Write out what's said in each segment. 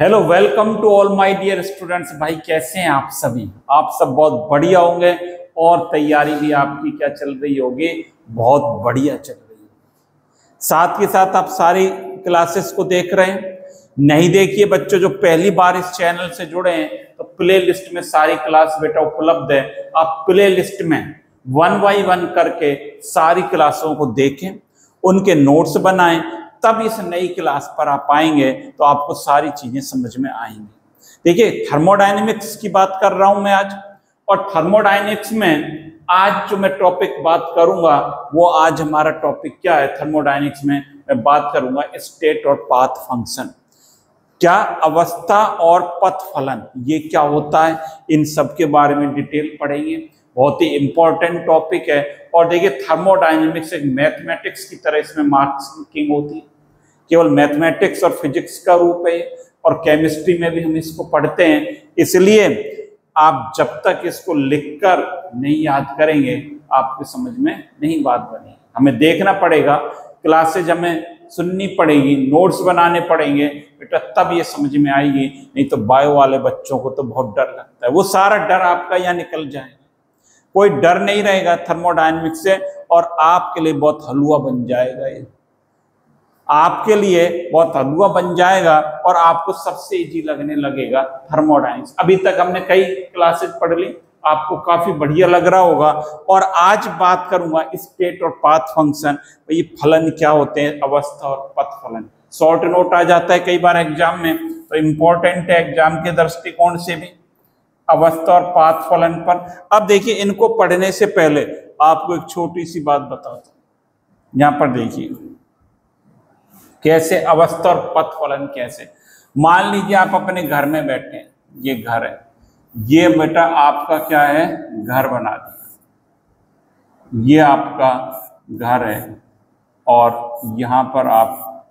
Hello, welcome to all my dear students. भाई कैसे हैं आप सभी? आप सब बहुत बढ़िया होंगे और तैयारी भी आपकी क्या चल रही होगी? बहुत बढ़िया चल रही है। साथ के साथ आप सारी क्लासेस को देख रहे हैं? नहीं देखिए बच्चों, जो पहली बार इस चैनल से जुड़े हैं तो प्ले लिस्ट में सारी क्लास बेटा उपलब्ध है। आप प्ले लिस्ट में 1 बाय 1 करके सारी क्लासों को देखें, उनके नोट्स बनाएं, तब इस नई क्लास पर आप आएंगे तो आपको सारी चीजें समझ में आएंगी। देखिए, थर्मोडायनेमिक्स की बात कर रहा हूं मैं आज, और थर्मोडायनेमिक्स में आज जो मैं टॉपिक बात करूंगा वो आज हमारा टॉपिक क्या है? थर्मोडायनेमिक्स में मैं बात करूंगा स्टेट और पाथ फंक्शन। क्या अवस्था और पथ फलन ये क्या होता है, इन सब के बारे में डिटेल पढ़ेंगे। बहुत ही इंपॉर्टेंट टॉपिक है। और देखिए, थर्मोडायनेमिक्स एक मैथमेटिक्स की तरह इसमें मार्किंग होती है, केवल मैथमेटिक्स और फिजिक्स का रूप है, और केमिस्ट्री में भी हम इसको पढ़ते हैं। इसलिए आप जब तक इसको लिखकर नहीं याद करेंगे आपको समझ में नहीं बात बनेगी। हमें देखना पड़ेगा, क्लासेज हमें सुननी पड़ेगी, नोट्स बनाने पड़ेंगे बेटा, तब ये समझ में आएगी। नहीं तो बायो वाले बच्चों को तो बहुत डर लगता है, वो सारा डर आपका यहाँ निकल जाएगा। कोई डर नहीं रहेगा थर्मोडायनेमिक्स से, और आपके लिए बहुत हलवा बन जाएगा ये, आपके लिए बहुत हलवा बन जाएगा और आपको सबसे इजी लगने लगेगा थर्मोडायनेमिक्स। अभी तक हमने कई क्लासेस पढ़ ली, आपको काफी बढ़िया लग रहा होगा। और आज बात करूंगा स्टेट और पाथ फंक्शन, ये फलन क्या होते हैं, अवस्था और पथ फलन। शॉर्ट नोट आ जाता है कई बार एग्जाम में, तो इंपॉर्टेंट है एग्जाम के दृष्टिकोण से भी, अवस्था और पाथ फलन पर। अब देखिए, इनको पढ़ने से पहले आपको एक छोटी सी बात बताता हूं। यहां पर देखिए कैसे अवस्था और पथ फलन कैसे। मान लीजिए आप अपने घर में बैठे हैं, ये घर है, ये बेटा आपका क्या है, घर बना दिया, ये आपका घर है, और यहां पर आप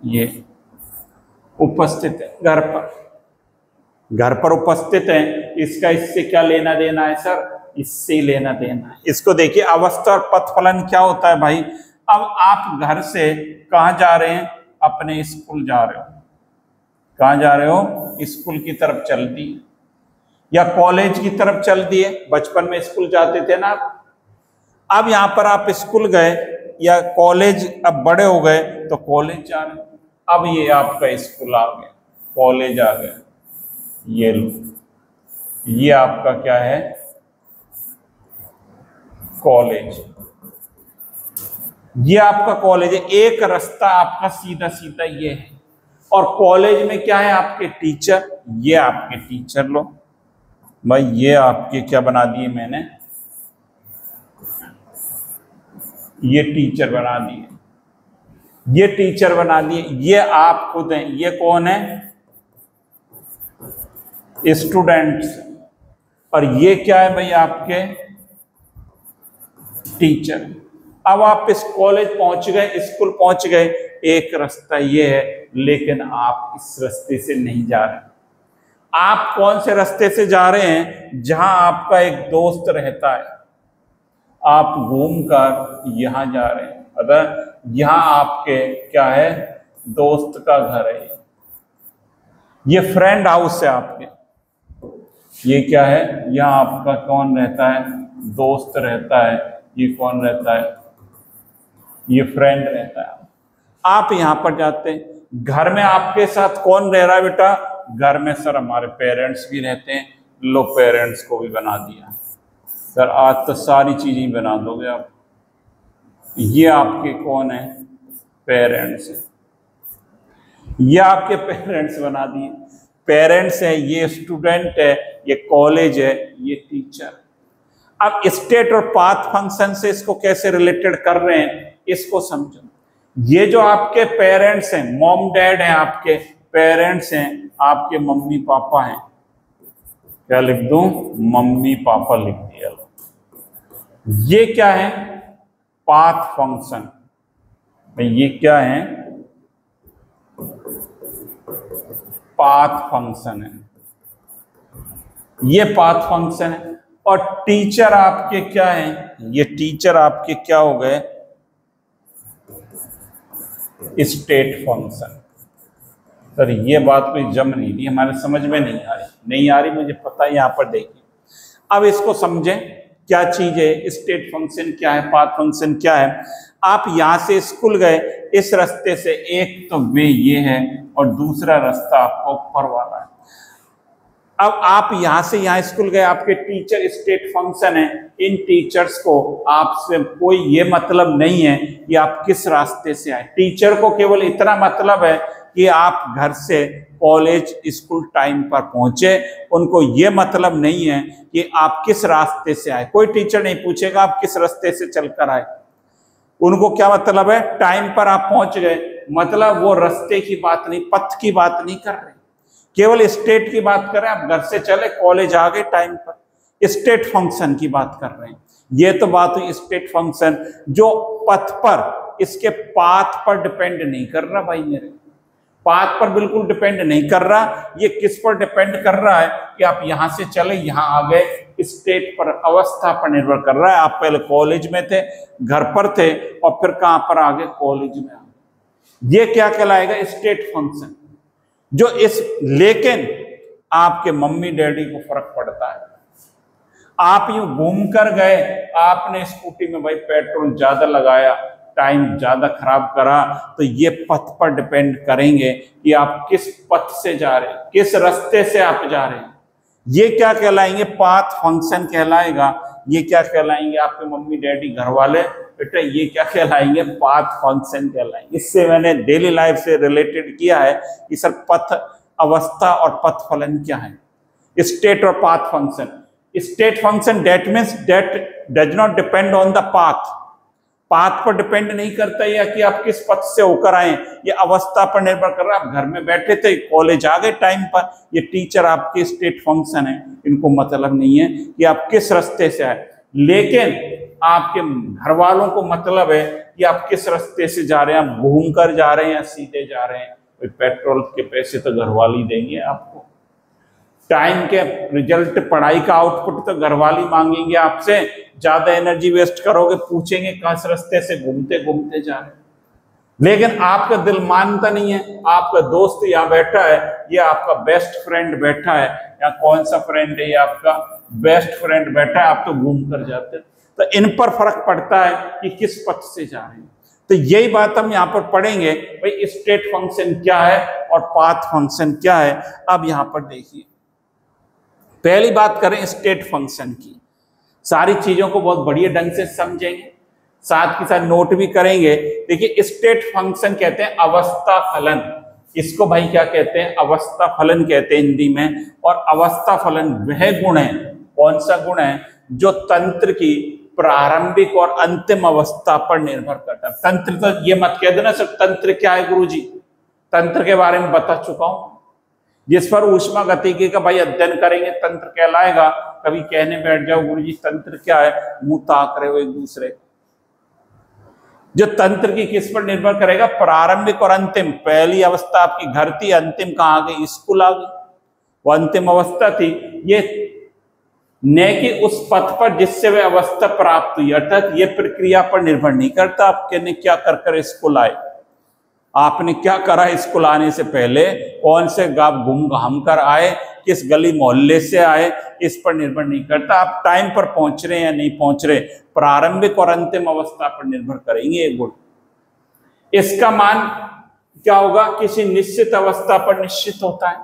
ये उपस्थित है, घर पर उपस्थित है। इसका इससे क्या लेना देना है सर? इससे लेना देना है। इसको देखिए, अवस्था और पथ फलन क्या होता है भाई। अब आप घर से कहां जा रहे हैं? अपने स्कूल जा रहे हो। कहां जा रहे हो? स्कूल की तरफ चल दिए, या कॉलेज की तरफ चल दिए। बचपन में स्कूल जाते थे ना आप। अब यहां पर आप स्कूल गए या कॉलेज, अब बड़े हो गए तो कॉलेज जा रहे हैं। अब ये आपका स्कूल आ गया, कॉलेज आ गया, ये लो, ये आपका क्या है, कॉलेज। ये आपका कॉलेज है। एक रास्ता आपका सीधा सीधा ये है, और कॉलेज में क्या है, आपके टीचर। ये आपके टीचर लो भाई, ये आपके क्या बना दिए मैंने, ये टीचर बना दिए, ये टीचर बना दिए। ये आप खुद हैं, ये कौन है, स्टूडेंट्स। और ये क्या है भाई, आपके टीचर। अब आप इस कॉलेज पहुंच गए, स्कूल पहुंच गए। एक रास्ता ये है, लेकिन आप इस रास्ते से नहीं जा रहे। आप कौन से रास्ते से जा रहे हैं? जहां आपका एक दोस्त रहता है। आप घूमकर यहां जा रहे हैं, अगर यहां आपके क्या है, दोस्त का घर है। ये फ्रेंड हाउस है आपके। ये क्या है, यहां आपका कौन रहता है, दोस्त रहता है। ये कौन रहता है, ये फ्रेंड रहता है। आप यहां पर जाते हैं। घर में आपके साथ कौन रह रहा है बेटा? घर में सर हमारे पेरेंट्स भी रहते हैं। लो, पेरेंट्स को भी बना दिया सर, आज तो सारी चीजें बना दोगे आप। ये आपके कौन है, पेरेंट्स है। ये आपके पेरेंट्स बना दिए, पेरेंट्स है, ये स्टूडेंट है, ये कॉलेज है, ये टीचर। अब स्टेट और पाथ फंक्शन से इसको कैसे रिलेटेड कर रहे हैं, इसको समझो। ये जो आपके पेरेंट्स हैं, मॉम डैड हैं, आपके पेरेंट्स हैं, आपके मम्मी पापा हैं। क्या लिख दूं? मम्मी पापा लिख दिया। ये क्या है, पाथ फंक्शन। ये क्या है, पाथ फंक्शन है, ये पाथ फंक्शन है। और टीचर आपके क्या है, ये टीचर आपके क्या हो गए, स्टेट फंक्शन। सर ये बात कोई जम नहीं रही, हमारे समझ में नहीं आ रही, मुझे पता है। यहाँ पर देखिए, अब इसको समझें क्या चीज है, स्टेट फंक्शन क्या है, पाथ फंक्शन क्या है। आप यहाँ से स्कूल गए, इस रास्ते से एक तो वे ये है और दूसरा रास्ता आपका ऊपर वाला है। अब आप यहाँ से यहाँ स्कूल गए, आपके टीचर स्टेट फंक्शन है। इन टीचर्स को आपसे कोई ये मतलब नहीं है कि आप किस रास्ते से आए। टीचर को केवल इतना मतलब है कि आप घर से कॉलेज स्कूल टाइम पर पहुंचे। उनको ये मतलब नहीं है कि आप किस रास्ते से आए। कोई टीचर नहीं पूछेगा आप किस रास्ते से चलकर आए। उनको क्या मतलब है, टाइम पर आप पहुंच गए, मतलब वो रास्ते की बात नहीं, पथ की बात नहीं कर रहे, केवल स्टेट की बात कर रहे हैं। आप घर से चले, कॉलेज आ गए टाइम पर, स्टेट फंक्शन की बात कर रहे हैं। ये तो बात हुई स्टेट फंक्शन जो पथ पर, इसके पाथ पर डिपेंड नहीं कर रहा भाई मेरे, पाथ पर बिल्कुल डिपेंड नहीं कर रहा। ये किस पर डिपेंड कर रहा है कि आप यहां से चले यहां आ गए, स्टेट पर, अवस्था पर निर्भर कर रहा है। आप पहले कॉलेज में थे, घर पर थे, और फिर कहां पर आ गए, कॉलेज में आ गए। ये क्या कहलाएगा, स्टेट फंक्शन। जो इस, लेकिन आपके मम्मी डैडी को फर्क पड़ता है। आप यूं घूम कर गए, आपने स्कूटी में भाई पेट्रोल ज्यादा लगाया, टाइम ज्यादा खराब करा, तो ये पथ पर डिपेंड करेंगे कि आप किस पथ से जा रहे हैं, किस रास्ते से आप जा रहे हैं। ये क्या कहलाएंगे, पाथ फंक्शन कहलाएगा। ये क्या कहलाएंगे, आपके मम्मी डैडी घर वाले, बेटा ये क्या कहलाएंगे, पाथ फंक्शन कहलाएंगे। इससे मैंने डेली लाइफ से रिलेटेड किया है कि सर पथ अवस्था और पथ फलन क्या है, स्टेट और path function. State function that means that does not depend on the path, path पर डिपेंड नहीं करता या कि आप किस पथ से होकर आए, ये अवस्था पर निर्भर कर रहा है। आप घर में बैठे थे, कॉलेज आ गए टाइम पर, ये टीचर आपके स्टेट फंक्शन है। इनको मतलब नहीं है कि आप किस रास्ते से आए, लेकिन आपके घर वालों को मतलब है कि आप किस रास्ते से जा रहे हैं, आप घूम कर जा रहे हैं या सीधे जा रहे हैं। पेट्रोल के पैसे तो घर वाले देंगे आपको, टाइम के रिजल्ट, पढ़ाई का आउटपुट तो घरवाली मांगेंगे आपसे। ज्यादा एनर्जी वेस्ट करोगे, पूछेंगे किस रास्ते से घूमते घूमते जा रहे। लेकिन आपका दिल मानता नहीं है। आपका दोस्त यहाँ बैठा है, ये आपका बेस्ट फ्रेंड बैठा है, या कौन सा फ्रेंड है, ये आपका बेस्ट फ्रेंड बैठा है, आप तो घूम कर जाते। तो इन पर फर्क पड़ता है कि किस पथ से जा रहे हैं। तो यही बात हम यहाँ पर पढ़ेंगे, भाई स्टेट फंक्शन क्या है और पाथ फंक्शन क्या है। अब यहाँ पर देखिए, पहली बात करें स्टेट फंक्शन की। सारी चीजों को बहुत बढ़िया ढंग से समझेंगे, साथ के साथ नोट भी करेंगे। देखिए स्टेट फंक्शन कहते हैं अवस्था फलन, इसको भाई क्या कहते हैं, अवस्था फलन कहते हैं हिंदी में। और अवस्था फलन वह गुण है, कौन सा गुण है, जो तंत्र की प्रारंभिक और अंतिम अवस्था पर निर्भर करता है। तंत्र तो ये मत कह देना सर तंत्र क्या है गुरुजी, तंत्र के बारे में बता चुका हूं। जिस पर ऊष्मा गतिकी का भाई अध्ययन करेंगे तंत्र कहलाएगा। कभी कहने बैठ जाओ गुरुजी तंत्र क्या है, मुंह ताक रहे हो एक दूसरे। जो तंत्र की किस पर निर्भर करेगा, प्रारंभिक और अंतिम। पहली अवस्था आपकी घर थी, अंतिम कहाँ आ गई, स्कूल आ गई, वो अंतिम अवस्था थी। ये न कि उस पथ पर जिससे वह अवस्था प्राप्त हुई, अर्थात ये प्रक्रिया पर निर्भर नहीं करता आपने क्या कर स्कूल आए, आपने क्या करा स्कूल आने से पहले, कौन से गांव घूम घाम कर आए, किस गली मोहल्ले से आए, इस पर निर्भर नहीं करता। आप टाइम पर पहुंच रहे हैं या नहीं पहुंच रहे, प्रारंभिक और अंतिम अवस्था पर निर्भर करेंगे ये गुण। इसका मान क्या होगा, किसी निश्चित अवस्था पर निश्चित होता है।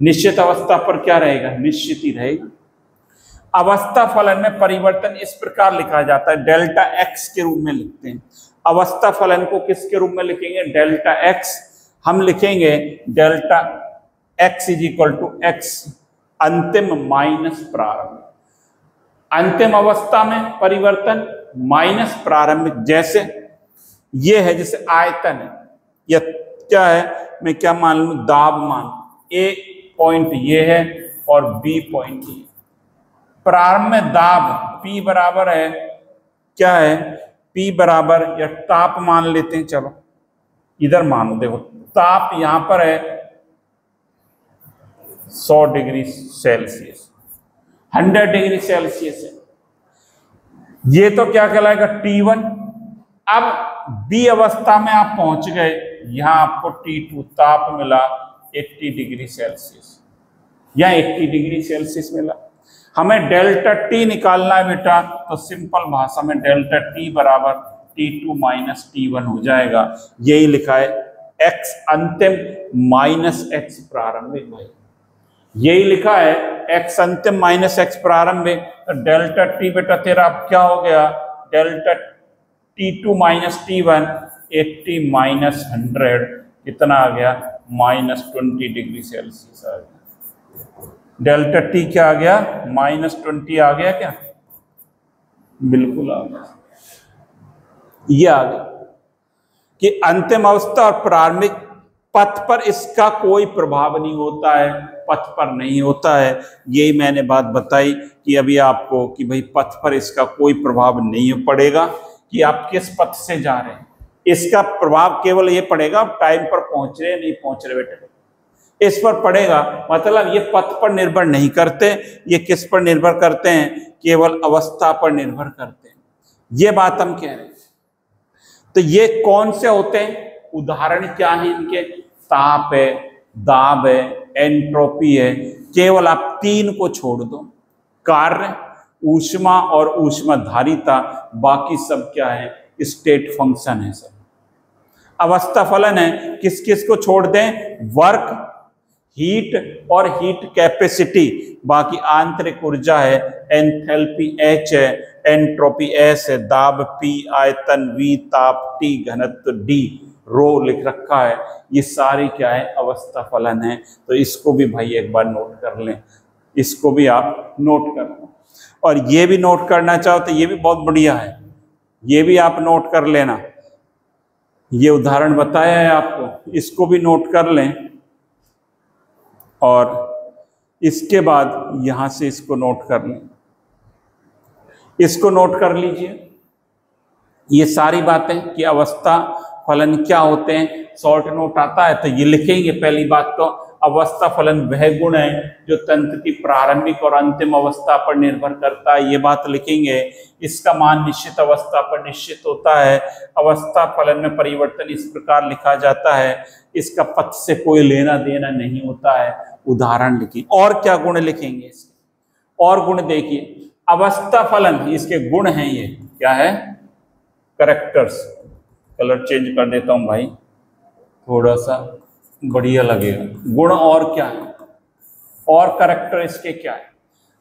निश्चित अवस्था पर क्या रहेगा, निश्चित ही रहेगा। अवस्था फलन में परिवर्तन इस प्रकार लिखा जाता है, डेल्टा एक्स के रूप में लिखते हैं। अवस्था फलन को किसके रूप में लिखेंगे, डेल्टा एक्स। हम लिखेंगे delta x is equal to x अंतिम माइनस प्रारंभिक। अंतिम अवस्था में परिवर्तन माइनस प्रारंभिक। जैसे ये है, जैसे आयतन है, या क्या है, मैं क्या मान लूं, दाब मान। ए पॉइंट ये है और बी पॉइंट ये। प्रारंभ में दाब P बराबर है, क्या है, P बराबर, या ताप मान लेते हैं, चलो इधर मानो, देखो ताप यहां पर है 100 डिग्री सेल्सियस, 100 डिग्री सेल्सियस है। ये तो क्या कहलाएगा, T1। अब B अवस्था में आप पहुंच गए, यहां आपको T2 ताप मिला, 80 डिग्री सेल्सियस या 80 डिग्री सेल्सियस मिला। हमें डेल्टा टी निकालना है बेटा, तो सिंपल भाषा में डेल्टा टी बराबर T2 माइनस T1 हो जाएगा। यही लिखा है, x अंतिम माइनस x प्रारंभिक भाई, यही लिखा है x अंतिम माइनस x प्रारंभिक। तो डेल्टा टी बेटा तेरा अब क्या हो गया, delta T2 minus T1 80 minus 100 कितना आ गया, माइनस 20 डिग्री सेल्सियस आ गया। डेल्टा टी क्या आ गया, माइनस 20 आ गया क्या, बिल्कुल आ गया। ये आ गया कि अंतिम अवस्था और प्रारंभिक पथ पर इसका कोई प्रभाव नहीं होता है, पथ पर नहीं होता है। यही मैंने बात बताई कि अभी आपको कि भाई पथ पर इसका कोई प्रभाव नहीं पड़ेगा कि आप किस पथ से जा रहे हैं, इसका प्रभाव केवल ये पड़ेगा टाइम पर पहुंच रहे नहीं पहुंच रहे बेटे, इस पर पड़ेगा। मतलब ये पथ पर निर्भर नहीं करते, ये किस पर निर्भर करते हैं, केवल अवस्था पर निर्भर करते हैं। ये बात हम कह रहे हैं। तो ये कौन से होते हैं, उदाहरण क्या है इनके, ताप है, दाब है, एंट्रोपी है। केवल आप तीन को छोड़ दो, कार्य, ऊष्मा और ऊष्माधारिता, बाकी सब क्या है, स्टेट फंक्शन है सब। अवस्था फलन है, किस किस को छोड़ दें, वर्क, हीट और हीट कैपेसिटी, बाकी आंतरिक ऊर्जा है, एंथैल्पी H है, एंट्रोपी S है, दाब P, आयतन V, ताप T, घनत्व D, रो लिख रखा है। ये सारी क्या है, अवस्था फलन है। तो इसको भी भाई एक बार नोट कर लें, इसको भी आप नोट कर लो। और ये भी नोट करना चाहो तो ये भी बहुत बढ़िया है, ये भी आप नोट कर लेना। ये उदाहरण बताया है आपको, इसको भी नोट कर लें। और इसके बाद यहां से इसको नोट कर लें, इसको नोट कर लीजिए। ये सारी बातें कि अवस्था फलन क्या होते हैं, शॉर्ट नोट आता है तो ये लिखेंगे। पहली बात तो अवस्था फलन वह गुण है जो तंत्र की प्रारंभिक और अंतिम अवस्था पर निर्भर करता है, ये बात लिखेंगे। इसका मान निश्चित अवस्था पर निश्चित होता है। अवस्था फलन में परिवर्तन इस प्रकार लिखा जाता है, इसका पथ से कोई लेना देना नहीं होता है। उदाहरण लिखिए। और क्या गुण लिखेंगे इसके, और गुण देखिए। अवस्था फलन इसके गुण हैं, ये क्या है, कैरेक्टर्स। कलर चेंज कर देता हूं भाई, थोड़ा सा बढ़िया लगेगा। गुण और क्या है, और कैरेक्टर इसके क्या है।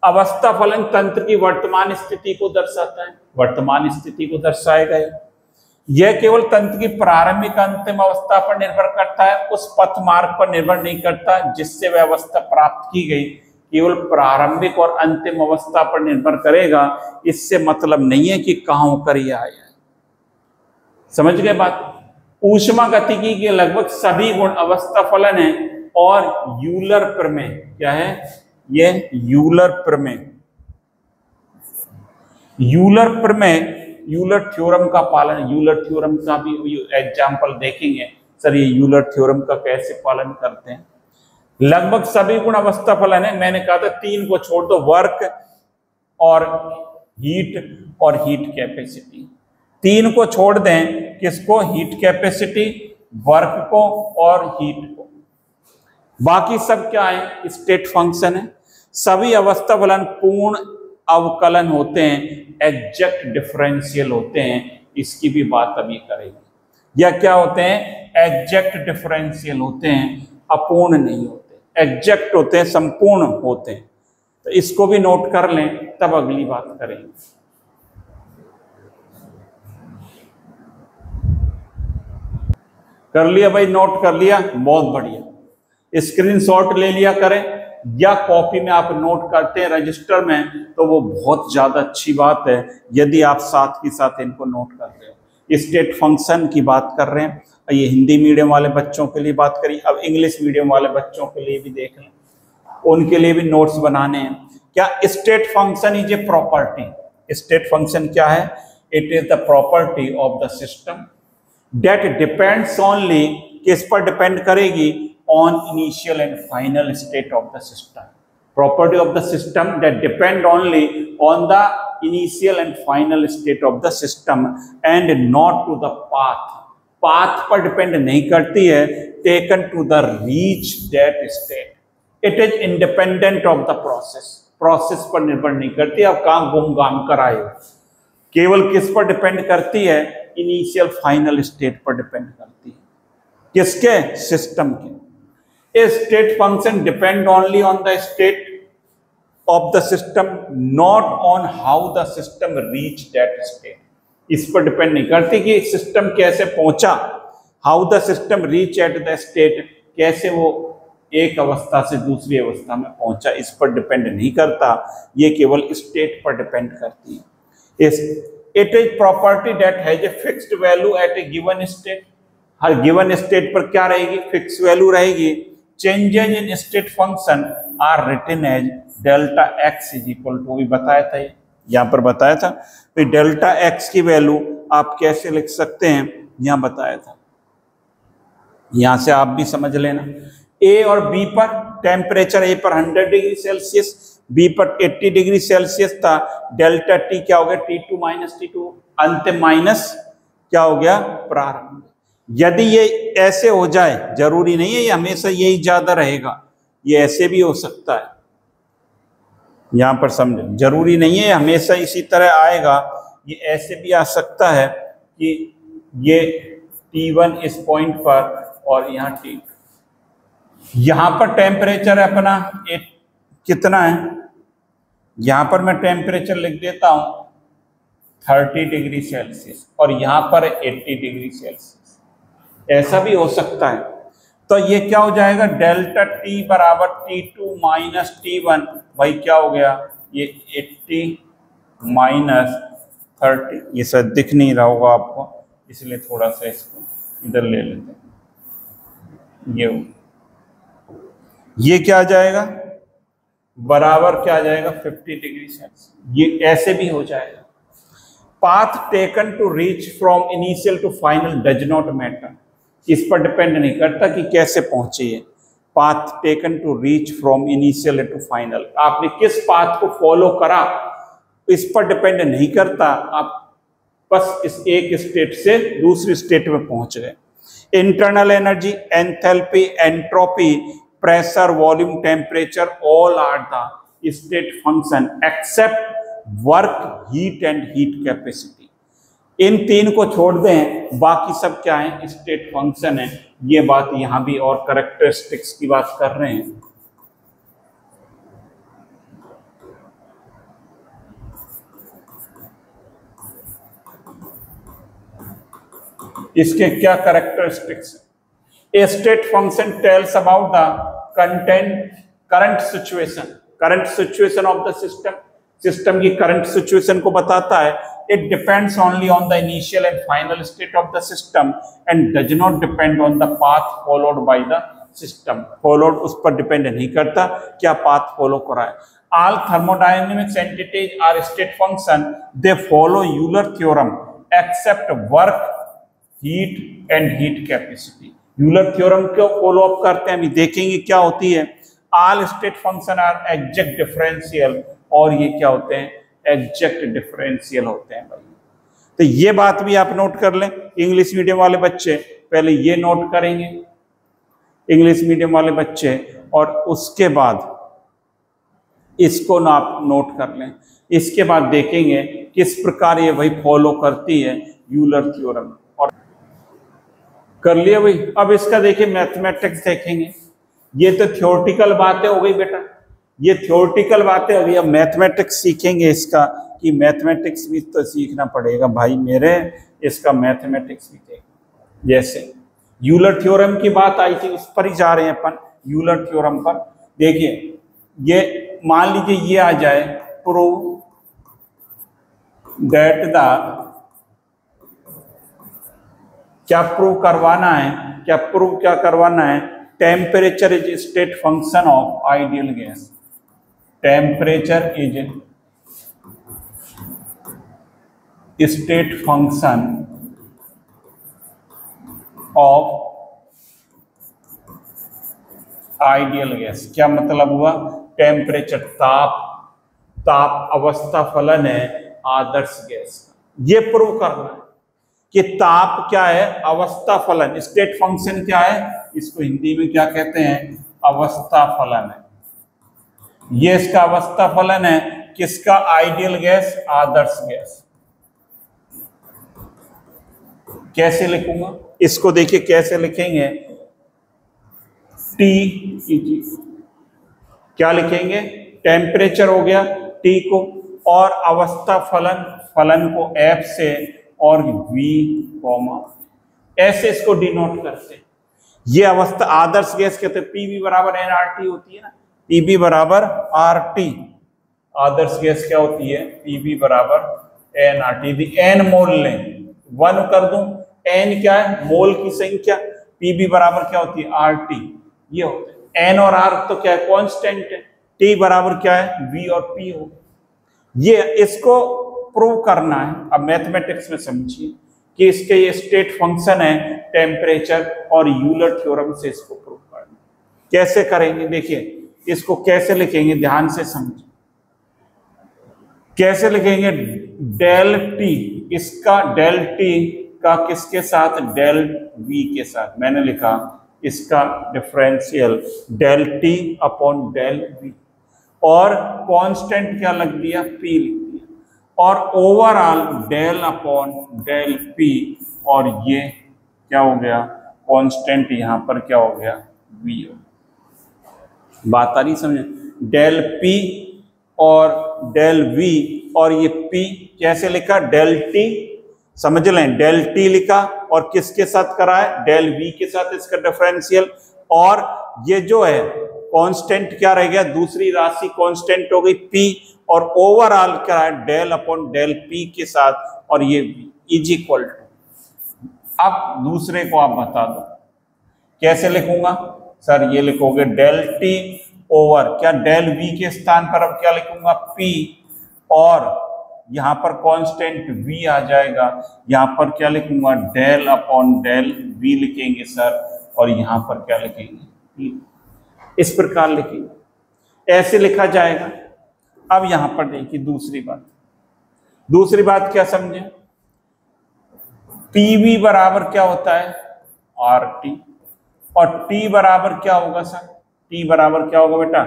अवस्था फलन तंत्र की वर्तमान स्थिति को दर्शाता है, वर्तमान स्थिति को दर्शाएगा। यह केवल तंत्र की प्रारंभिक अंतिम अवस्था पर निर्भर करता है, उस पथ मार्ग पर निर्भर नहीं करता जिससे वह अवस्था प्राप्त की गई। केवल प्रारंभिक और अंतिम अवस्था पर निर्भर करेगा। इससे मतलब नहीं है कि कहां होकर यह आया है। समझ गए बात। ऊष्मा गतिकी के लगभग सभी गुण अवस्था फलन है। और यूलर प्रमेय क्या है, यह यूलर प्रमेय, यूलर प्रमेय, यूलर थ्योरम का पालन, यूलर थ्योरम का भी एग्जाम्पल देखेंगे। सर ये यूलर थ्योरम का कैसे पालन करते हैं। लगभग सभी गुण अवस्था फलन है। मैंने कहा था तीन को छोड़ दो, वर्क और हीट और हीट कैपेसिटी। तीन को छोड़ दें, किसको, हीट कैपेसिटी, वर्क को और हीट को। बाकी सब क्या है, स्टेट फंक्शन है। सभी अवस्था फलन पूर्ण अवकलन होते हैं, एग्जैक्ट डिफरेंशियल होते हैं। इसकी भी बात अभी करेंगे। या क्या होते हैं, एग्जैक्ट डिफरेंशियल होते हैं, अपूर्ण नहीं होते, एग्जैक्ट होते हैं, संपूर्ण होते हैं। तो इसको भी नोट कर लें, तब अगली बात करेंगे। कर लिया भाई, नोट कर लिया, बहुत बढ़िया। स्क्रीनशॉट ले लिया करें, या कॉपी में आप नोट करते हैं रजिस्टर में, तो वो बहुत ज्यादा अच्छी बात है यदि आप साथ के साथ इनको नोट करते हो। स्टेट फंक्शन की बात कर रहे हैं, ये हिंदी मीडियम वाले बच्चों के लिए बात करिए। अब इंग्लिश मीडियम वाले बच्चों के लिए भी देख लें, उनके लिए भी नोट्स बनाने हैं। क्या state function is a property. State function क्या है, it is the property of the system that depends only, किस पर डिपेंड करेगी, on initial and final state of the system. Property of the system that depend only on the initial and final state of the system and not to the path. Path पर depend नहीं करती है, taken to the reach that state. It is independent of the process. Process पर निर्भर नहीं करती, आप कहाँ घूम घाम कर आए हो, केवल किस पर डिपेंड करती है, इनिशियल फाइनल स्टेट पर डिपेंड करती है, किसके, सिस्टम के। A state function depend only on the state of the system, not on how the system reach that state. इस पर डिपेंड नहीं करती कि सिस्टम कैसे पहुंचा, how the system reach at the state, कैसे वो एक अवस्था से दूसरी अवस्था में पहुंचा, इस पर डिपेंड नहीं करता, ये केवल स्टेट पर डिपेंड करती है। It is property that has a fixed value at a given state. हर गिवन स्टेट पर क्या रहेगी, फिक्स वैल्यू रहेगी। Changes in state function are written as delta x is equal to, भी बताया था, यहाँ पर बताया था, तो डेल्टा एक्स की वैल्यू आप कैसे लिख सकते हैं, यहाँ बताया था, यहां से आप भी समझ लेना। ए और बी पर टेम्परेचर, ए पर 100 डिग्री सेल्सियस, बी पर 80 डिग्री सेल्सियस था, डेल्टा टी क्या हो गया, T2 माइनस T2, अंतिम माइनस क्या हो गया, प्रारंभ। यदि ये ऐसे हो जाए, जरूरी नहीं है ये हमेशा यही ज्यादा रहेगा, ये ऐसे भी हो सकता है, यहां पर समझो, जरूरी नहीं है हमेशा इसी तरह आएगा, ये ऐसे भी आ सकता है कि ये T1 इस पॉइंट पर और यहाँ T2, यहां पर टेम्परेचर अपना कितना है, यहां पर मैं टेम्परेचर लिख देता हूं 30 डिग्री सेल्सियस और यहां पर 80 डिग्री सेल्सियस, ऐसा भी हो सकता है। तो ये क्या हो जाएगा, डेल्टा टी बराबर T2 माइनस T1, भाई क्या हो गया, ये 80 माइनस 30, ये सर दिख नहीं रहा होगा आपको, इसलिए थोड़ा सा इसको इधर ले लेते हैं, ये क्या आ जाएगा, बराबर क्या आ जाएगा 50 डिग्री सेल्सियस, ये ऐसे भी हो जाएगा। Path taken to reach from initial to final does not matter, इस पर डिपेंड नहीं करता कि कैसे पहुंचे है। Path taken to reach from initial to final, आपने किस पाथ को फॉलो करा इस पर डिपेंड नहीं करता, आप बस इस एक स्टेट से दूसरी स्टेट में पहुंच गए। Internal energy, enthalpy, entropy, pressure, volume, temperature, all are the state function except work, heat and heat capacity. इन तीन को छोड़ दें, बाकी सब क्या है, स्टेट फंक्शन है। ये बात यहां भी और कैरेक्टरिस्टिक्स की बात कर रहे हैं। इसके क्या characteristics, A state function tells about the current situation of the system, system की करंट सिचुएशन को बताता है। It depends only on the initial and final state of the system and does not depend on the path followed by the system, followed उस पर depend नहीं करता क्या path follow करा है। All thermodynamics entities are state function, they follow Euler theorem except work, heat and heat capacity. Euler theorem को follow up करते हैं, अभी देखेंगे क्या होती है। All state function are exact differential, और ये क्या होते हैं, एग्जैक्ट डिफरेंशियल होते हैं भाई। तो ये बात भी आप नोट कर लें, इंग्लिश मीडियम वाले बच्चे पहले ये नोट करेंगे, इंग्लिश मीडियम वाले बच्चे, और उसके बाद इसको ना आप नोट कर लें। इसके बाद देखेंगे किस प्रकार ये भाई फॉलो करती है यूलर थ्योरम। और कर लिया भाई। अब इसका देखिए मैथमेटिक्स देखेंगे। ये तो थ्योरेटिकल बातें हो गई बेटा, ये थ्योरेटिकल बातें हो गई। अब मैथमेटिक्स सीखेंगे इसका, कि मैथमेटिक्स भी तो सीखना पड़ेगा भाई मेरे, इसका मैथमेटिक्स भी देखें। जैसे यूलर थ्योरम की बात आई थी, उस पर ही जा रहे हैं अपन, यूलर थ्योरम पर। देखिए ये मान लीजिए ये आ जाए, प्रूव दैट द, क्या प्रूव करवाना है, क्या प्रूव क्या करवाना है, temperature is state function of ideal gas. Temperature is state function of ideal gas. क्या मतलब हुआ, टेम्परेचर ताप अवस्था फलन है आदर्श गैस का। ये प्रूव करना है कि ताप क्या है, अवस्था फलन, स्टेट फंक्शन क्या है, इसको हिंदी में क्या कहते हैं, अवस्था फलन है। ये इसका अवस्था फलन है, किसका, आइडियल गैस, आदर्श गैस। कैसे लिखूंगा इसको, देखिए कैसे लिखेंगे, टी क्या लिखेंगे, टेम्परेचर हो गया टी को, और अवस्था फलन को एफ से और वी कॉमा, ऐसे इसको डिनोट करते हैं। ये अवस्था आदर्श गैस कहते हैं, पीवी बराबर एन आर टी होती है ना, पीवी बराबर आर टी। आदर्श गैस क्या होती है, पीवी बराबर एन आर टी। एन मोल लें, 1 कर दूं, एन क्या है, मोल की संख्या, पीवी बराबर क्या होती है, आर टी। ये होते हैं एन और आर तो क्या है, कांस्टेंट है, टी बराबर क्या है, वी और पी हो। ये इसको प्रूव करना है। अब मैथमेटिक्स में समझिए कि इसके ये स्टेट फंक्शन है टेम्परेचर, और यूलर थ्योरम से इसको प्रूव करना। कैसे करेंगे, देखिए इसको कैसे लिखेंगे, ध्यान से समझिए कैसे लिखेंगे। डेल टी, इसका डेल टी का किसके साथ, डेल वी के साथ। मैंने लिखा इसका differential del T upon del V, और कांस्टेंट क्या लग दिया, पी लिख दिया, और overall del upon del P, और ये क्या हो गया, कांस्टेंट यहां पर क्या हो गया, वी हो। बात आ रही समझे, डेल पी और डेल वी, और ये पी कैसे लिखा, डेल टी, समझ लें, डेल टी लिखा, और किसके साथ करा है, डेल वी के साथ इसका डिफरेंशियल, और ये जो है कांस्टेंट क्या रह गया, दूसरी राशि कांस्टेंट हो गई पी, और ओवरऑल क्या है, डेल अपॉन डेल पी के साथ, और ये इज इक्वल टू। अब दूसरे को आप बता दो कैसे लिखूंगा, सर ये लिखोगे डेल टी ओवर क्या, डेल वी के स्थान पर अब क्या लिखूंगा, पी, और यहां पर कांस्टेंट v आ जाएगा, यहां पर क्या लिखूंगा, डेल अपॉन डेल v लिखेंगे सर, और यहां पर क्या लिखेंगे, इस प्रकार लिखेंगे, ऐसे लिखा जाएगा। अब यहां पर देखिए दूसरी बात क्या समझे, पीवी बराबर क्या होता है, आर टी, और टी बराबर क्या होगा सर, टी बराबर क्या होगा बेटा,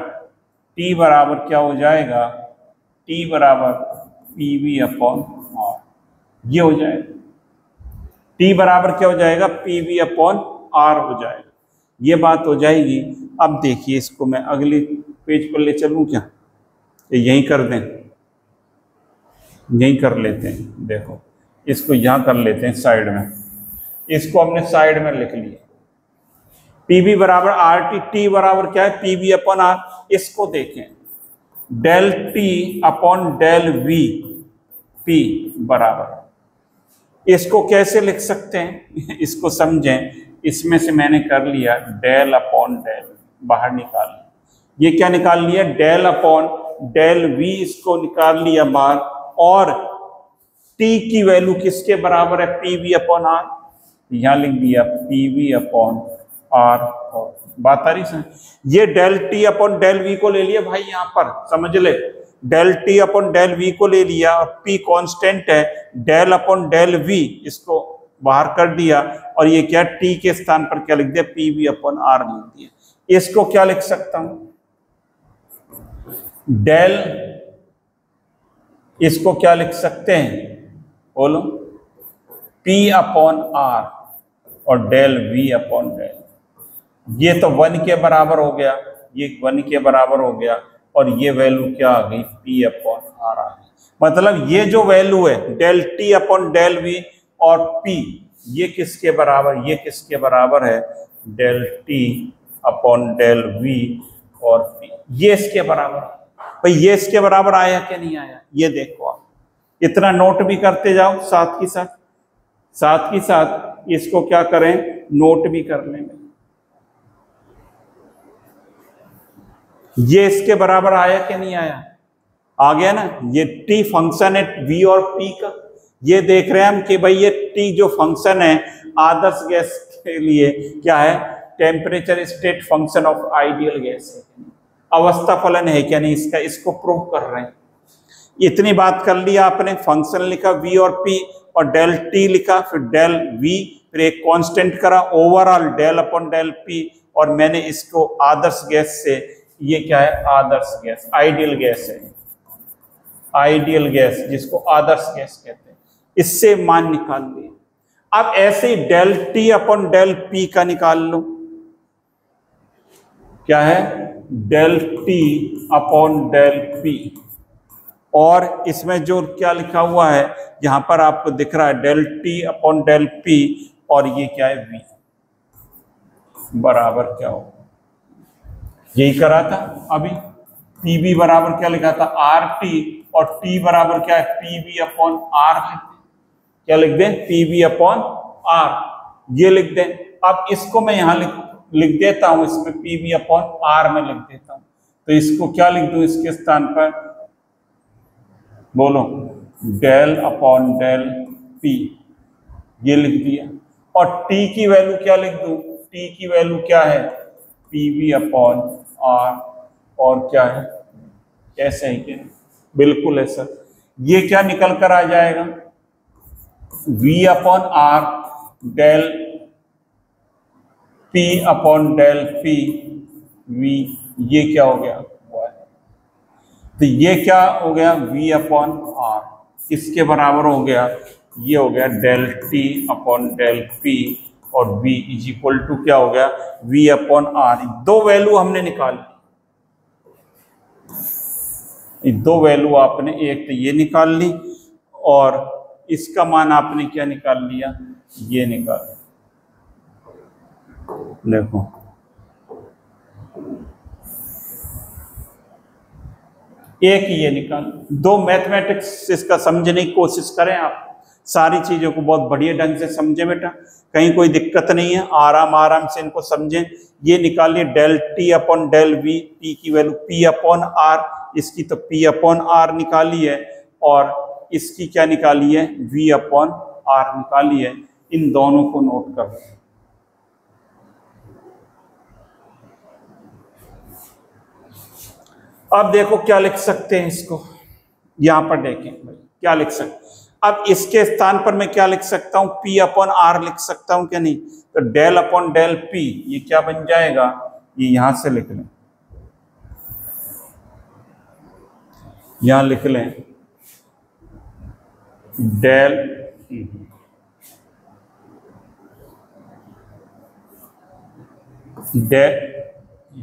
टी बराबर क्या हो जाएगा, टी बराबर पीवी अपॉन आर, ये हो जाएगा, टी बराबर क्या हो जाएगा, पीवी अपॉन आर हो जाएगा, ये बात हो जाएगी। अब देखिए इसको मैं अगले पेज पर ले चलूं क्या, यहीं कर दें, यहीं कर लेते हैं, देखो इसको यहां कर लेते हैं साइड में, इसको हमने साइड में लिख लिया, पीवी बराबर आर टी, टी बराबर क्या है, पीवी अपॉन आर। इसको देखें, del T upon del V P बराबर, इसको कैसे लिख सकते हैं इसको समझें, इसमें से मैंने कर लिया डेल अपॉन डेल, बाहर निकाल लिया, ये क्या निकाल लिया, डेल अपॉन डेल वी, इसको निकाल लिया बाहर, और टी की वैल्यू किसके बराबर है, पीवी अपॉन आर, यहां लिख दिया पीवी अपॉन आर। बात आ रही समझ, ये del T upon del V को ले लिया भाई, यहां पर समझ ले, del T upon del V को ले लिया, और पी कांस्टेंट है, डेल अपॉन डेल वी इसको बाहर कर दिया, और ये क्या, टी के स्थान पर क्या लिख दिया, पीवी अपॉन आर लिख दिया। इसको क्या लिख सकता हूं, डेल, इसको क्या लिख सकते हैं, बोलो, पी अपॉन आर और डेल वी अपॉन डेल, ये तो 1 के बराबर हो गया, ये 1 के बराबर हो गया, और ये वैल्यू क्या आ गई, पी अपॉन आर आ गई। मतलब ये जो वैल्यू है del T upon del V और पी, ये किसके बराबर, ये किसके बराबर है, del T upon del V और पी, ये इसके बराबर। भाई ये इसके बराबर आया कि नहीं आया, ये देखो आप, इतना नोट भी करते जाओ, साथ ही साथ इसको क्या करें, नोट भी कर लें। ये इसके बराबर आया कि नहीं आया, आ गया ना, ये टी फंक्शन है वी और पी का, ये देख रहे हैं हम कि भाई ये टी जो फंक्शन है आदर्श गैस के लिए क्या है, temperature state function of ideal gas है, अवस्था फलन है क्या नहीं इसका, इसको प्रूव कर रहे हैं। इतनी बात कर लिया आपने, फंक्शन लिखा वी और पी, और डेल टी लिखा, फिर डेल वी, फिर एक कांस्टेंट करा overall del upon del P, और मैंने इसको आदर्श गैस से, ये क्या है आदर्श गैस, आइडियल गैस है, आइडियल गैस जिसको आदर्श गैस कहते हैं, इससे मान निकाल लिए। अब ऐसे ही del T upon del P का निकाल लो, क्या है del T upon del P, और इसमें जो क्या लिखा हुआ है यहां पर आपको दिख रहा है del T upon del P, और ये क्या है वी बराबर क्या हो, यही करा था अभी। पी बी बराबर क्या लिखा था आर टी, और टी बराबर क्या है पी बी अपॉन आर, क्या लिख दें पी बी अपॉन आर, ये लिख दें। अब इसको मैं यहां लिख देता हूं, इसमें पी बी अपॉन आर में लिख देता हूं, तो इसको क्या लिख दूं इसके स्थान पर, बोलो डेल अपॉन डेल पी, ये लिख दिया। और टी की वैल्यू क्या लिख दूं, टी की वैल्यू क्या है पी बी अपॉन आर, और क्या है ऐसे ही क्या, बिल्कुल है सर। ये क्या निकल कर आ जाएगा V upon R del P upon del P V, ये क्या हो गया तो ये क्या हो गया V अपॉन आर, किसके बराबर हो गया, ये हो गया del T upon del P, और V इज इक्वल टू क्या हो गया V अपॉन आर। दो वैल्यू हमने निकाल ली, दो वैल्यू आपने, एक तो ये निकाल ली और इसका मान आपने क्या निकाल लिया, ये निकाल, देखो एक ये निकाल। दो मैथमेटिक्स इसका समझने की कोशिश करें आप, सारी चीजों को बहुत बढ़िया ढंग से समझे बेटा, कहीं कोई दिक्कत नहीं है, आराम आराम से इनको समझें। ये निकालिए del T upon del V, T की वैल्यू पी अपॉन आर, इसकी तो पी अपॉन आर निकाली है, और इसकी क्या निकाली है v अपॉन आर निकाली है। इन दोनों को नोट कर लो। अब देखो क्या लिख सकते हैं इसको, यहां पर देखें भाई क्या लिख सकते, अब इसके स्थान पर मैं क्या लिख सकता हूं p अपॉन आर लिख सकता हूं क्या नहीं, तो डेल अपॉन डेल p, ये क्या बन जाएगा, ये यहां से लिख लें, यहां लिख लें डेल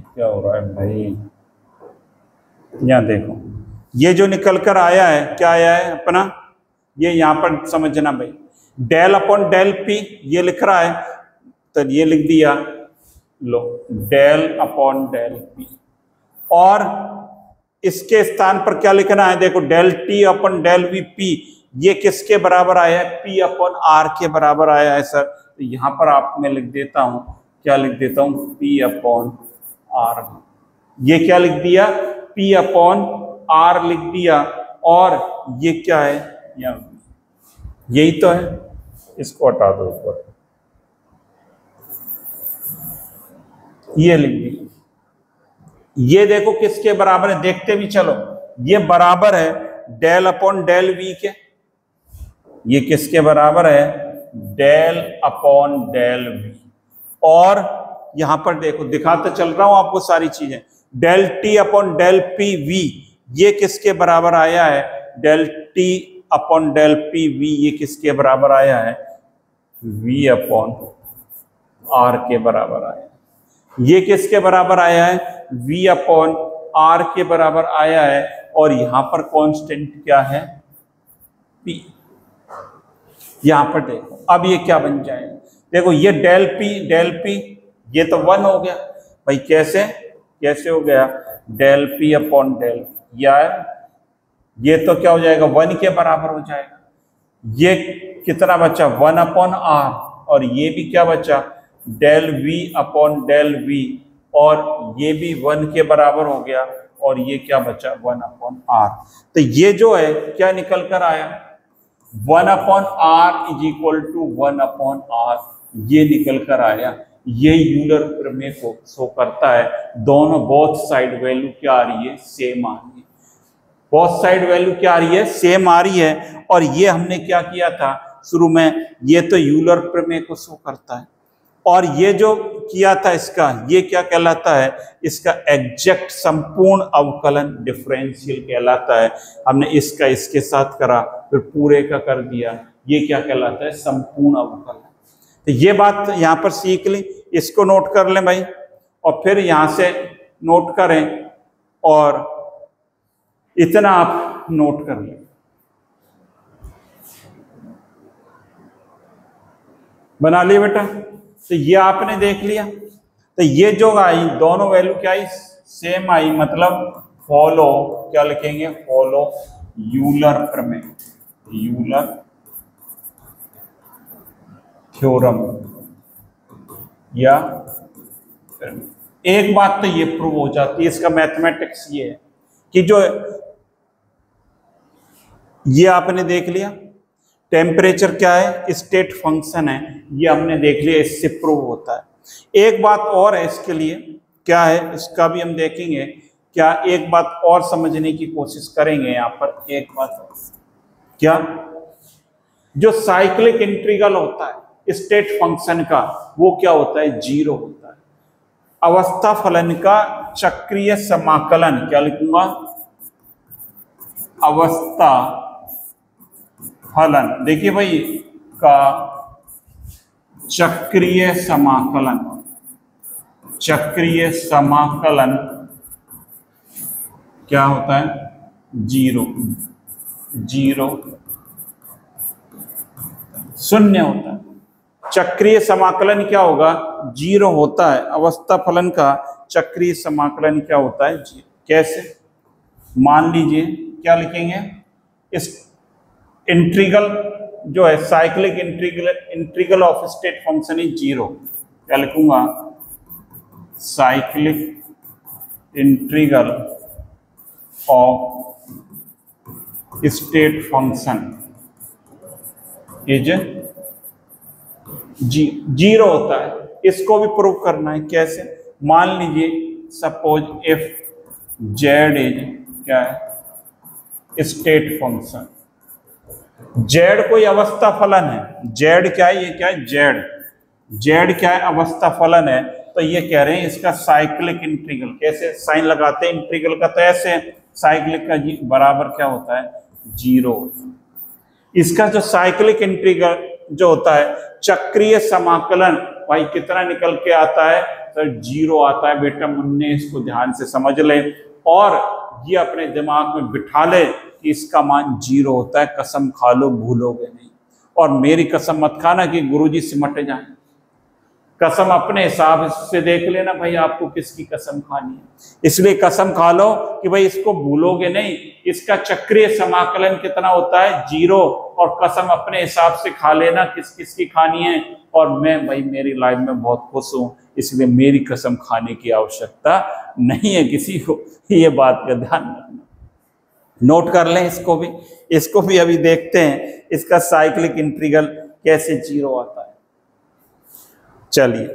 क्या हो रहा है भाई, यहां देखो ये जो निकल कर आया है क्या आया है अपना, ये यहां पर समझना भाई, डेल अपॉन डेल पी ये लिख रहा है, तो ये लिख दिया लो डेल अपॉन डेल पी, और इसके स्थान पर क्या लिखना है, देखो del T upon del V P, ये किसके बराबर आया है, पी अपॉन आर के बराबर आया है सर। तो यहां पर आप मैं लिख देता हूं, क्या लिख देता हूं पी अपॉन आर, ये क्या लिख दिया पी अपॉन आर लिख दिया, और ये क्या है यही तो है, इसको हटा दो ऊपर, ये लिख दिया। ये देखो किसके बराबर है, देखते भी चलो, ये बराबर है डेल अपॉन डेल वी के, ये किसके बराबर है डेल अपॉन डेल वी, और यहां पर देखो दिखाते चल रहा हूं आपको सारी चीजें, del T upon del P V, ये किसके बराबर आया है, del T upon del P V, ये किसके बराबर आया है वी अपॉन आर के बराबर आया है। ये किसके बराबर आया है v अपॉन आर के बराबर आया है, और यहां पर कांस्टेंट क्या है p, यहां पर देखो अब ये क्या बन जाएगा, देखो ये डेल पी ये तो 1 हो गया भाई, कैसे हो गया डेल पी अपॉन डेल, यार ये तो क्या हो जाएगा 1 के बराबर हो जाएगा, ये कितना बचा 1 अपॉन आर, और ये भी क्या बचा del V upon del V, और ये भी 1 के बराबर हो गया, और ये क्या बचा 1 अपॉन आर। तो ये जो है क्या निकल कर आया 1 upon R is equal to 1 upon R, ये निकल कर आया। ये यूलर प्रमेय को शो करता है, दोनों बोथ साइड वैल्यू क्या आ रही है सेम आ रही है, बोथ साइड वैल्यू क्या आ रही है सेम आ रही है। और ये हमने क्या किया था, शुरू में, ये तो यूलर प्रमेय को शो करता है। और ये जो किया था इसका, ये क्या कहलाता है, इसका एग्जैक्ट संपूर्ण अवकलन डिफरेंशियल कहलाता है। हमने इसका इसके साथ करा, फिर पूरे का कर दिया, ये क्या कहलाता है, संपूर्ण अवकलन। तो ये बात यहां पर सीख ली, इसको नोट कर लें भाई, और फिर यहां से नोट करें, और इतना आप नोट कर लें। बना लिया बेटा? तो ये आपने देख लिया। तो ये जो आई दोनों वैल्यू क्या आई, सेम आई, मतलब फॉलो, क्या लिखेंगे, फॉलो यूलर प्रमेय, यूलर थ्योरम। या एक बात तो ये प्रूव हो जाती है, इसका मैथमेटिक्स ये है कि जो ये आपने देख लिया, टेम्परेचर क्या है, स्टेट फंक्शन है, ये हमने देख लिया, इससे प्रूव होता है। एक बात और है इसके लिए, क्या है, इसका भी हम देखेंगे। क्या एक बात और समझने की कोशिश करेंगे यहाँ पर, एक बात और, क्या, जो साइक्लिक इंटीग्रल होता है स्टेट फंक्शन का, वो क्या होता है, जीरो होता है। अवस्था फलन का चक्रीय समाकलन, क्या लिखूंगा, अवस्था फलन, देखिए भाई, का चक्रीय समाकलन, चक्रीय समाकलन क्या होता है, जीरो, जीरो, शून्य होता है। चक्रीय समाकलन क्या होगा, जीरो होता है। अवस्था फलन का चक्रीय समाकलन क्या होता है, जीरो। कैसे, मान लीजिए, क्या लिखेंगे, इस इंटीग्रल जो है, cyclic integral of state function is zero, क्या लिखूंगा, cyclic integral of state function is zero होता है। इसको भी प्रूव करना है, कैसे, मान लीजिए, सपोज इफ जेड इज क्या है, स्टेट फंक्शन, जेड कोई अवस्था फलन है, जेड क्या है, ये क्या है, जेड, जेड क्या है, अवस्था फलन है। तो ये कह रहे हैं इसका साइक्लिक इंटीग्रल, कैसे साइन लगाते हैं इंटीग्रल का, तो ऐसे साइक्लिक का बराबर क्या होता है, जीरो। इसका जो साइक्लिक इंटीग्रल जो होता है, चक्रीय समाकलन, भाई कितना निकल के आता है, तो जीरो आता है। बेटा मुन्ने इसको ध्यान से समझ ले और ये अपने दिमाग में बिठा ले कि इसका मान जीरो होता है। कसम खा लो, भूलोगे नहीं। और मेरी कसम मत खाना कि गुरुजी सिमट जाए, कसम अपने हिसाब से देख लेना भाई, आपको किसकी कसम खानी है। इसलिए कसम खा लो कि भाई इसको भूलोगे नहीं। इसका चक्रीय समाकलन कितना होता है, जीरो, और कसम अपने हिसाब से खा लेना किस किस की खानी है। और मैं भाई मेरी लाइफ में बहुत खुश हूं, इसलिए मेरी कसम खाने की आवश्यकता नहीं है किसी को। ये बात का ध्यान रखना, नोट कर लें इसको भी अभी देखते हैं इसका साइक्लिक इंटीग्रल कैसे जीरो आता है। चलिए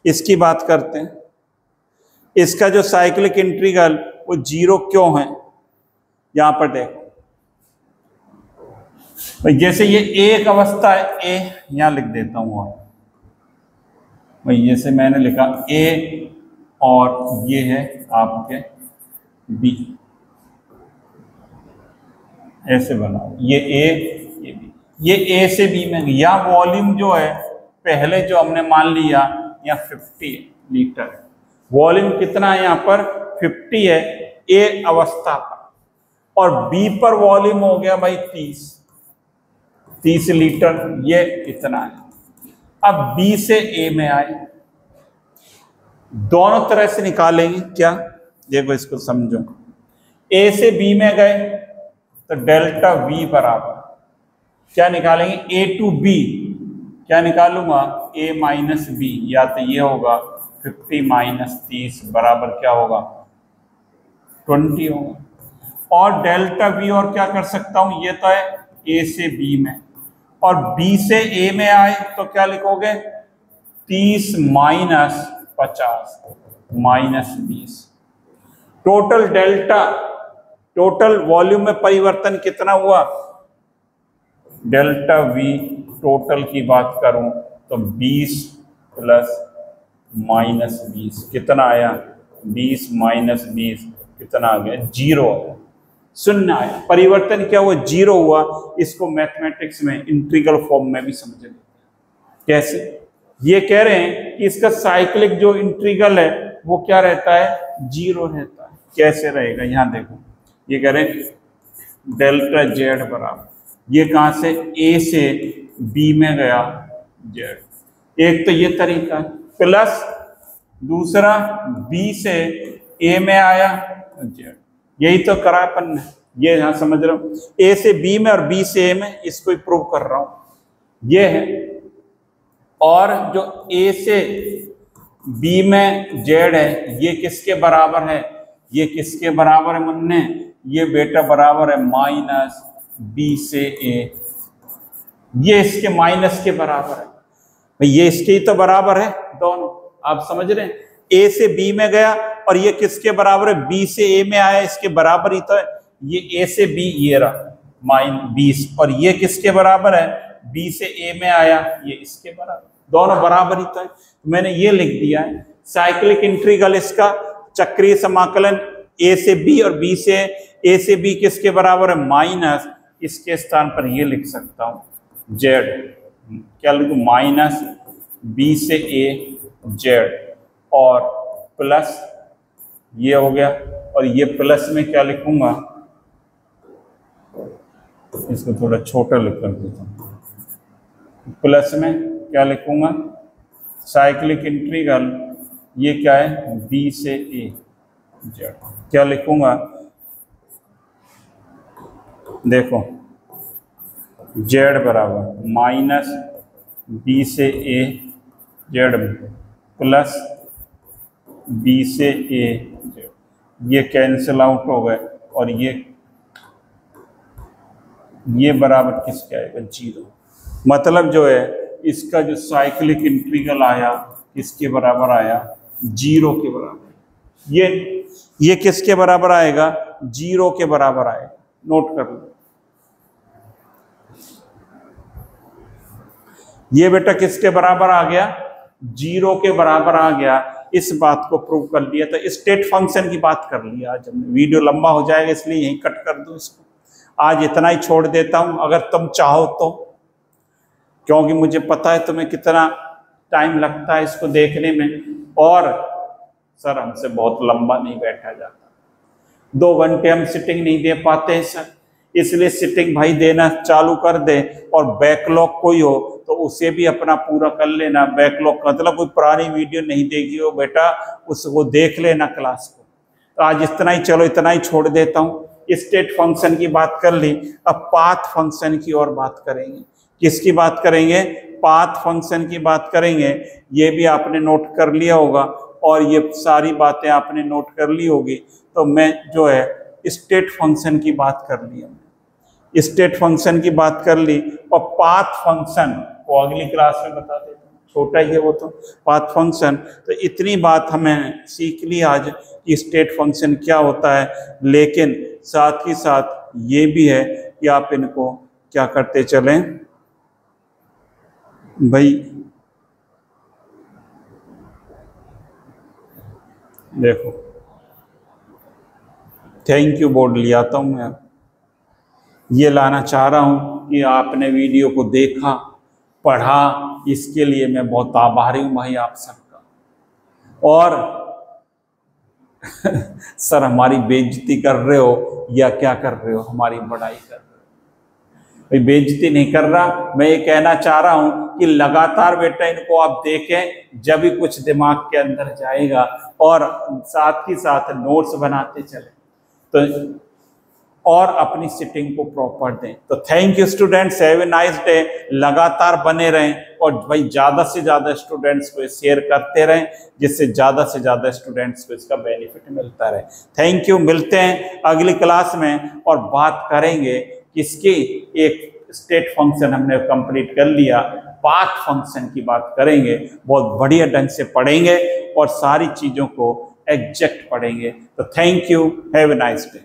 इसकी बात करते हैं। इसका जो साइक्लिक इंटीग्रल वो जीरो क्यों है, यहां पर देखो, जैसे ये एक अवस्था है ए, यहां लिख देता हूं, और भाई जैसे मैंने लिखा ए और ये है आपके बी, ऐसे बनाओ, ये ए ये बी, ये ए से बी में, या वॉल्यूम जो है पहले जो हमने मान लिया यहाँ 50 लीटर है, वॉल्यूम कितना है यहाँ पर 50 है ए अवस्था पर, और बी पर वॉल्यूम हो गया भाई 30 लीटर, ये इतना है। अब बी से ए में आए, दोनों तरह से निकालेंगे क्या, देखो इसको समझो। ए से बी में गए तो डेल्टा वी बराबर क्या निकालेंगे, ए टू बी, क्या निकालूंगा, ए माइनस बी, या तो ये होगा 50 माइनस 30 बराबर क्या होगा 20 होगा। और डेल्टा वी और क्या कर सकता हूं, ये तो है ए से बी में, और बी से ए में आए तो क्या लिखोगे 30 minus 50 minus 20। Total delta, total volume में परिवर्तन कितना हुआ, डेल्टा वी टोटल की बात करूं तो 20 प्लस माइनस 20 कितना आया, 20 माइनस 20 कितना आ गया, 0 आया, शून्य आया। परिवर्तन क्या हुआ, 0 हुआ। इसको मैथमेटिक्स में इंटीग्रल फॉर्म में भी समझ लेते हैं। कैसे, ये कह रहे हैं कि इसका साइक्लिक जो इंटीग्रल है वो क्या रहता है, 0 रहता है। कैसे रहेगा, यहां देखो, ये कह रहे हैं डेल्टा जेड बराबर, ये कहां से, ए से बी में गया जेड, एक तो ये तरीका है, प्लस दूसरा बी से ए में आया जेड, यही तो करा अपन ने, ये यहां समझ रहा हूं, ए से बी में और बी से ए में, इसको प्रूव कर रहा हूं, ये है। और जो ए से बी में जेड है, ये किसके बराबर है, ये किसके बराबर है मुन्ने, ये बेटा बराबर है माइनस बी से ए, ये इसके माइनस के बराबर है भाई, ये इसके ही तो बराबर है दोनों, आप समझ रहे हैं। ए से बी में गया और ये किसके बराबर है, बी से ए में आया, इसके बराबर ही तो है। ये ए से बी, ये रहा माइन 20, और ये किसके बराबर है, बी से ए में आया, ये इसके बराबर, दोनों बराबर ही तो है। मैंने ये लिख दिया है साइक्लिक इंटीग्रल, इसका चक्रीय समाकलन ए से बी और बी से ए से बी किसके बराबर है, माइनस, इसके स्थान पर ये लिख सकता हूं जेड, क्या लिखूं, माइनस बी से ए जेड, और प्लस ये हो गया, और ये प्लस में क्या लिखूंगा, इसको थोड़ा छोटा लिख कर देता हूं, प्लस में क्या लिखूंगा, साइक्लिक इंटीग्रल, ये क्या है, बी से ए जेड, क्या लिखूंगा, देखो जेड बराबर माइनस बी से ए जेड प्लस बी से ए जेड, ये कैंसिल आउट हो गए, और ये बराबर किसके आएगा, 0। मतलब जो है इसका जो साइक्लिक इंटीग्रल आया किसके बराबर आया, 0 के बराबर। ये किसके बराबर आएगा, 0 के बराबर आएगा, नोट कर लो। ये बेटा किसके बराबर आ गया, 0 के बराबर आ गया। इस बात को प्रूव कर लिया। तो स्टेट फंक्शन की बात कर लिया आज हमने, वीडियो लंबा हो जाएगा इसलिए यहीं कट कर दूं इसको, आज इतना ही छोड़ देता हूं अगर तुम चाहो तो, क्योंकि मुझे पता है तुम्हें कितना टाइम लगता है इसको देखने में, और सर हमसे बहुत लंबा नहीं बैठा जाता, 2 घंटे हम सिटिंग नहीं दे पाते हैं सर, इसलिए सिटिंग भाई देना चालू कर दे, और बैकलॉग कोई हो तो उसे भी अपना पूरा कर लेना। बैकलॉग मतलब कोई पुरानी वीडियो नहीं देखी हो बेटा, उसको देख लेना क्लास को। तो आज इतना ही, चलो इतना ही छोड़ देता हूँ। स्टेट फंक्शन की बात कर ली, अब पाथ फंक्शन की और बात करेंगे। किसकी बात करेंगे, पाथ फंक्शन की बात करेंगे। ये भी आपने नोट कर लिया होगा, और ये सारी बातें आपने नोट कर ली होगी। तो मैं जो है स्टेट फंक्शन की बात कर ली हमने, स्टेट फंक्शन की बात कर ली, और पाथ फंक्शन को अगली क्लास में बता देता हूँ, छोटा ही है वो तो पाथ फंक्शन। तो इतनी बात हमें सीख ली आज कि स्टेट फंक्शन क्या होता है, लेकिन साथ ही साथ ये भी है कि आप इनको क्या करते चलें भाई। देखो थैंक यू बोर्ड ले आता हूं मैं, ये लाना चाह रहा हूं कि आपने वीडियो को देखा, पढ़ा, इसके लिए मैं बहुत आभारी हूं भाई आप सबका। और सर हमारी बेइज्जती कर रहे हो या क्या कर रहे हो, हमारी बड़ाई कर रहे हो। भाई बेइज्जती नहीं कर रहा, मैं ये कहना चाह रहा हूं कि लगातार बेटा इनको आप देखें, जब भी कुछ दिमाग के अंदर जाएगा, और साथ ही साथ नोट्स बनाते चले, तो और अपनी सिटिंग को प्रॉपर दें। तो thank you students, have a nice day. लगातार बने रहें, और भाई ज़्यादा से ज़्यादा स्टूडेंट्स को शेयर करते रहें, जिससे ज़्यादा से ज़्यादा स्टूडेंट्स को इसका बेनिफिट मिलता रहे। थैंक यू, मिलते हैं अगली क्लास में, और बात करेंगे किसकी, एक स्टेट फंक्शन हमने कंप्लीट कर लिया, पाथ फंक्शन की बात करेंगे। बहुत बढ़िया ढंग से पढ़ेंगे और सारी चीज़ों को एग्जैक्ट पढ़ेंगे। तो thank you, have a nice day.